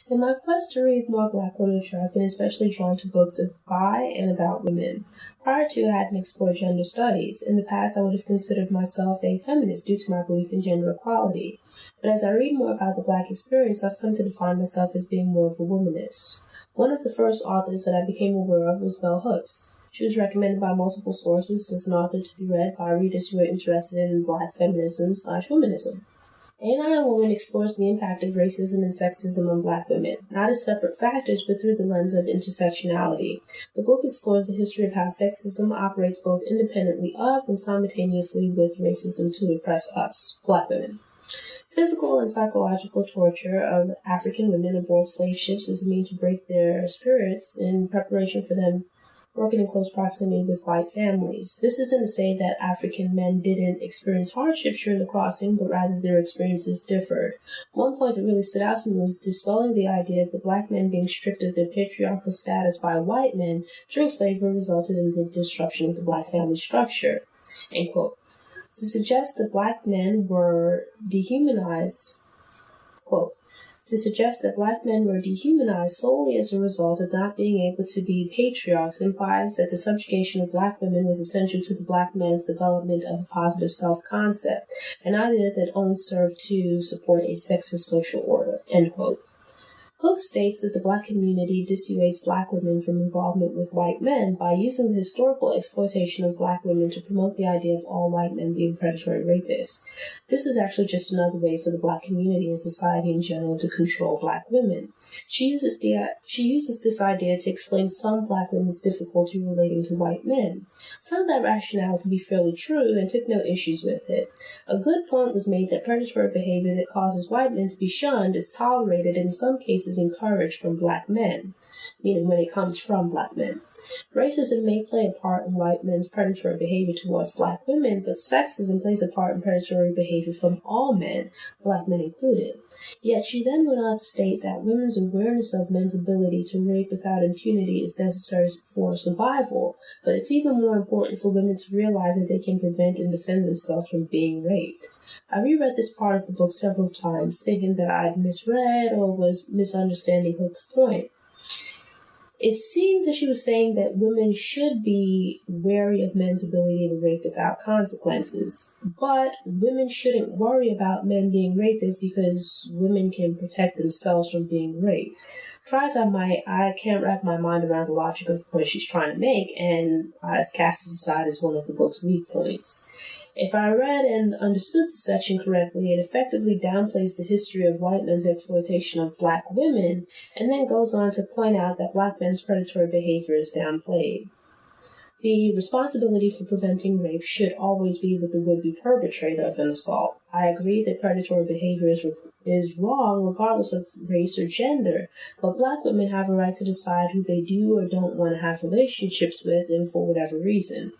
In my quest to read more Black literature, I've been especially drawn to books by and about women. Prior to, I hadn't explored gender studies. In the past, I would have considered myself a feminist due to my belief in gender equality. But as I read more about the Black experience, I've come to define myself as being more of a womanist. One of the first authors that I became aware of was Bell Hooks. She was recommended by multiple sources as an author to be read by readers who were interested in Black feminism/womanism. A9 Woman explores the impact of racism and sexism on Black women, not as separate factors, but through the lens of intersectionality. The book explores the history of how sexism operates both independently of and simultaneously with racism to oppress us, Black women. Physical and psychological torture of African women aboard slave ships is a means to break their spirits in preparation for them working in close proximity with white families. This isn't to say that African men didn't experience hardships during the crossing, but rather their experiences differed. One point that really stood out to me was dispelling the idea that Black men being stripped of their patriarchal status by white men during slavery resulted in the disruption of the Black family structure. End quote. To suggest that Black men were dehumanized, quote, to suggest that Black men were dehumanized solely as a result of not being able to be patriarchs implies that the subjugation of Black women was essential to the Black man's development of a positive self-concept, an idea that only served to support a sexist social order, end quote. Hooks states that the Black community dissuades Black women from involvement with white men by using the historical exploitation of Black women to promote the idea of all white men being predatory rapists. This is actually just another way for the Black community and society in general to control Black women. She uses this idea to explain some Black women's difficulty relating to white men. I found that rationale to be fairly true and took no issues with it. A good point was made that predatory behavior that causes white men to be shunned is tolerated and in some cases encouraged from Black men, meaning when it comes from Black men. Racism may play a part in white men's predatory behavior towards Black women, but sexism plays a part in predatory behavior from all men, Black men included. Yet she then went on to state that women's awareness of men's ability to rape without impunity is necessary for survival, but it's even more important for women to realize that they can prevent and defend themselves from being raped. I reread this part of the book several times, thinking that I'd misread or was misunderstanding Hook's point. It seems that she was saying that women should be wary of men's ability to rape without consequences, but women shouldn't worry about men being rapists because women can protect themselves from being raped. Try as I might, I can't wrap my mind around the logic of what she's trying to make, and I've cast it aside as one of the book's weak points. If I read and understood the section correctly, it effectively downplays the history of white men's exploitation of Black women, and then goes on to point out that Black men's predatory behavior is downplayed. The responsibility for preventing rape should always be with the would-be perpetrator of an assault. I agree that predatory behavior is wrong regardless of race or gender, but Black women have a right to decide who they do or don't want to have relationships with and for whatever reason.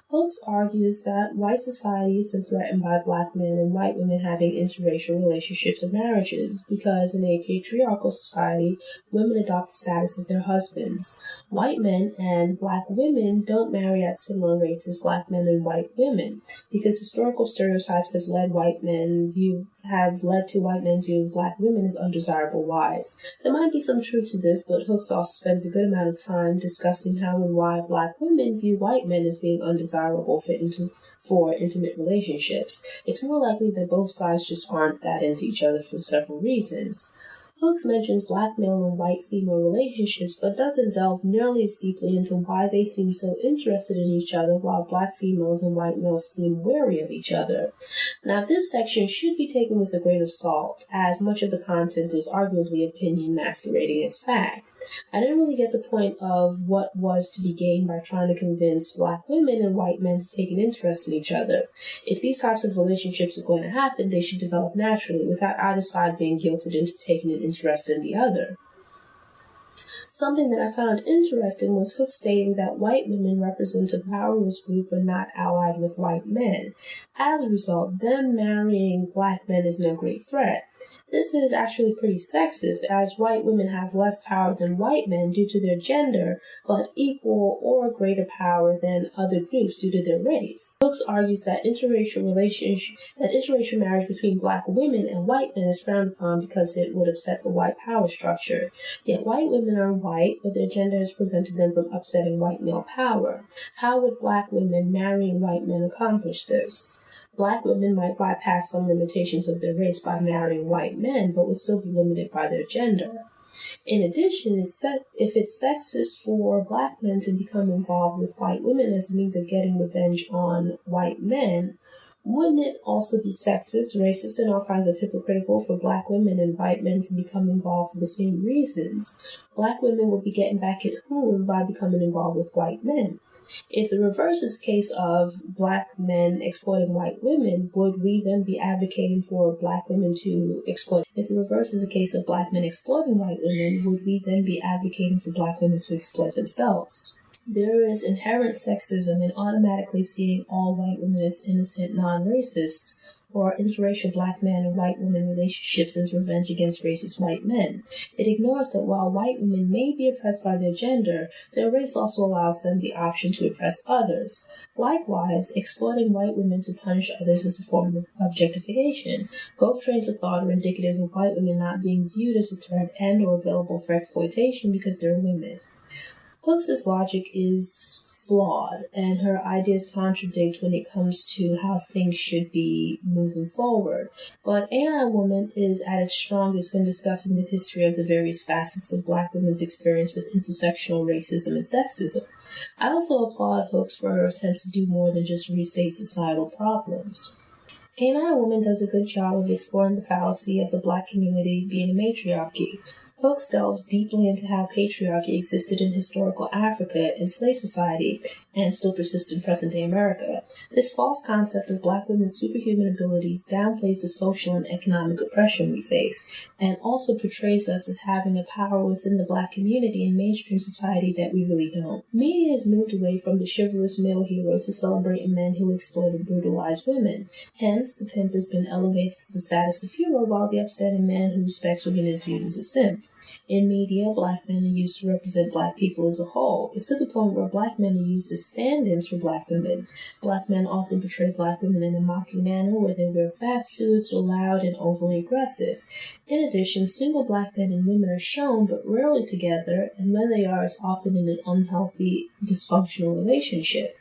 Hooks argues that white society isn't threatened by Black men and white women having interracial relationships and marriages, because in a patriarchal society, women adopt the status of their husbands. White men and Black women don't marry at similar rates as Black men and white women, because historical stereotypes have led to white men viewing Black women as undesirable wives. There might be some truth to this, but Hooks also spends a good amount of time discussing how and why Black women view white men as being undesirable for intimate relationships. It's more likely that both sides just aren't that into each other for several reasons. Hooks mentions Black male and white female relationships, but doesn't delve nearly as deeply into why they seem so interested in each other while Black females and white males seem wary of each other. Now, this section should be taken with a grain of salt, as much of the content is arguably opinion masquerading as fact. I didn't really get the point of what was to be gained by trying to convince Black women and white men to take an interest in each other. If these types of relationships are going to happen, they should develop naturally, without either side being guilted into taking an interest in the other. Something that I found interesting was Hook stating that white women represent a powerless group when not allied with white men. As a result, them marrying Black men is no great threat. This is actually pretty sexist, as white women have less power than white men due to their gender, but equal or greater power than other groups due to their race. Brooks argues that interracial marriage between black women and white men is frowned upon because it would upset the white power structure. Yet white women are white, but their gender has prevented them from upsetting white male power. How would black women marrying white men accomplish this? Black women might bypass some limitations of their race by marrying white men, but would still be limited by their gender. In addition, if it's sexist for black men to become involved with white women as a means of getting revenge on white men, wouldn't it also be sexist, racist, and all kinds of hypocritical for black women and white men to become involved for the same reasons? Black women would be getting back at whom by becoming involved with white men? If the reverse is the case of black men exploiting white women, would we then be advocating for black women to exploit? If the reverse is the case of black men exploiting white women, would we then be advocating for black women to exploit themselves? There is inherent sexism in automatically seeing all white women as innocent non-racists, or interracial black man and white woman relationships as revenge against racist white men. It ignores that while white women may be oppressed by their gender, their race also allows them the option to oppress others. Likewise, exploiting white women to punish others is a form of objectification. Both trains of thought are indicative of white women not being viewed as a threat and or available for exploitation because they're women. Hooks' logic is flawed, and her ideas contradict when it comes to how things should be moving forward. But Ain't I a Woman is at its strongest when discussing the history of the various facets of black women's experience with intersectional racism and sexism. I also applaud Hooks for her attempts to do more than just restate societal problems. Ain't I a Woman does a good job of exploring the fallacy of the black community being a matriarchy. Hooks delves deeply into how patriarchy existed in historical Africa and slave society and still persists in present-day America. This false concept of black women's superhuman abilities downplays the social and economic oppression we face, and also portrays us as having a power within the black community and mainstream society that we really don't. Media has moved away from the chivalrous male hero to celebrating men who exploit and brutalize women. Hence, the pimp has been elevated to the status of hero, while the upstanding man who respects women is viewed as a simp. In media, black men are used to represent black people as a whole. It's to the point where black men are used as stand-ins for black women. Black men often portray black women in a mocking manner where they wear fat suits, are loud, and overly aggressive. In addition, single black men and women are shown, but rarely together, and when they are, it's often in an unhealthy, dysfunctional relationship.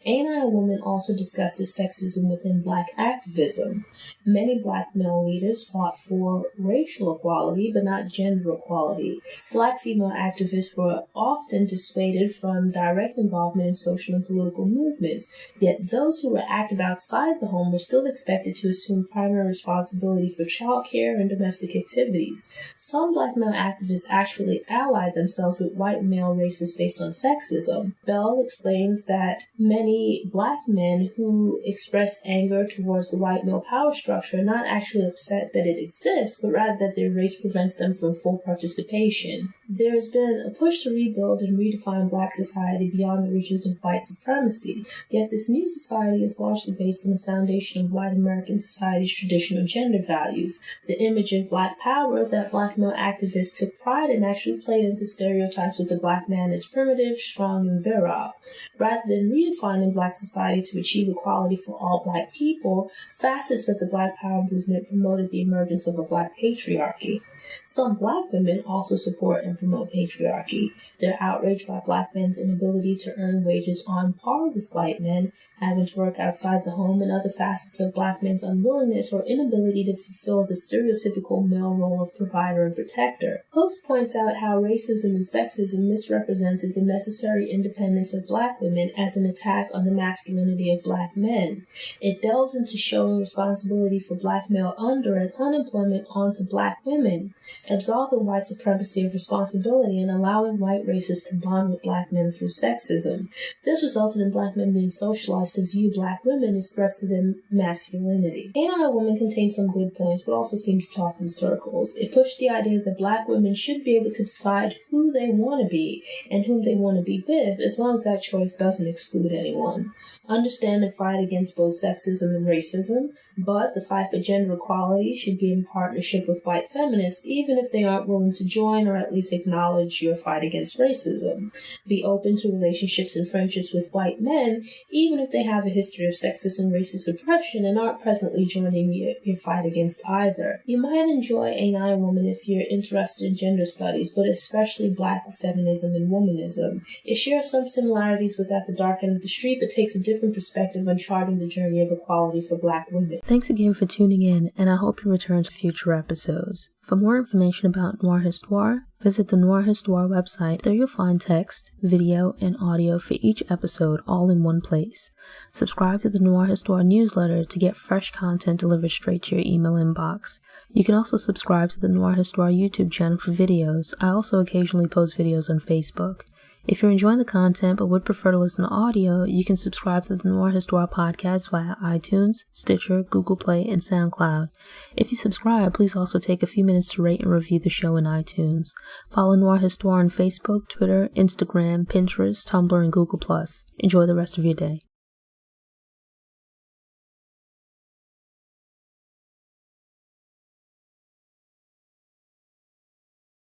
Ain't I a Woman also discusses sexism within black activism. Many black male leaders fought for racial equality, but not gender equality. Black female activists were often dissuaded from direct involvement in social and political movements, yet those who were active outside the home were still expected to assume primary responsibility for child care and domestic activities. Some black male activists actually allied themselves with white male racists based on sexism. Bell explains that many black men who express anger towards the white male power structure are not actually upset that it exists, but rather that their race prevents them from full participation. There has been a push to rebuild and redefine black society beyond the reaches of white supremacy, yet this new society is largely based on the foundation of white American society's traditional gender values. The image of black power that black male activists took pride in actually played into stereotypes of the black man as primitive, strong, and virile. Rather than redefining black society to achieve equality for all black people, facets of the black power movement promoted the emergence of a black patriarchy. Some black women also support and promote patriarchy. They're outraged by black men's inability to earn wages on par with white men, having to work outside the home, and other facets of black men's unwillingness or inability to fulfill the stereotypical male role of provider and protector. Hooks points out how racism and sexism misrepresented the necessary independence of black women as an attack on the masculinity of black men. It delves into showing responsibility for black male under and unemployment onto black women, absolving white supremacy of responsibility responsibility in allowing white racists to bond with black men through sexism. This resulted in black men being socialized to view black women as threats to their masculinity. Ain't I a Woman contains some good points, but also seems to talk in circles. It pushed the idea that black women should be able to decide who they want to be and whom they want to be with, as long as that choice doesn't exclude anyone. Understand and fight against both sexism and racism, but the fight for gender equality should be in partnership with white feminists, even if they aren't willing to join or at least acknowledge your fight against racism. Be open to relationships and friendships with white men, even if they have a history of sexist and racist oppression and aren't presently joining your fight against either. You might enjoy Ain't I a Woman if you're interested in gender studies, but especially black feminism and womanism. It shares some similarities with At the Dark End of the Street, but takes a different perspective on charting the journey of equality for black women. Thanks again for tuning in, and I hope you return to future episodes. For more information about Noire Histoire, visit the Noire Histoire website. There you'll find text, video, and audio for each episode all in one place. Subscribe to the Noire Histoire newsletter to get fresh content delivered straight to your email inbox. You can also subscribe to the Noire Histoire YouTube channel for videos. I also occasionally post videos on Facebook. If you're enjoying the content but would prefer to listen to audio, you can subscribe to the Noire Histoire podcast via iTunes, Stitcher, Google Play, and SoundCloud. If you subscribe, please also take a few minutes to rate and review the show in iTunes. Follow Noire Histoire on Facebook, Twitter, Instagram, Pinterest, Tumblr, and Google+. Enjoy the rest of your day.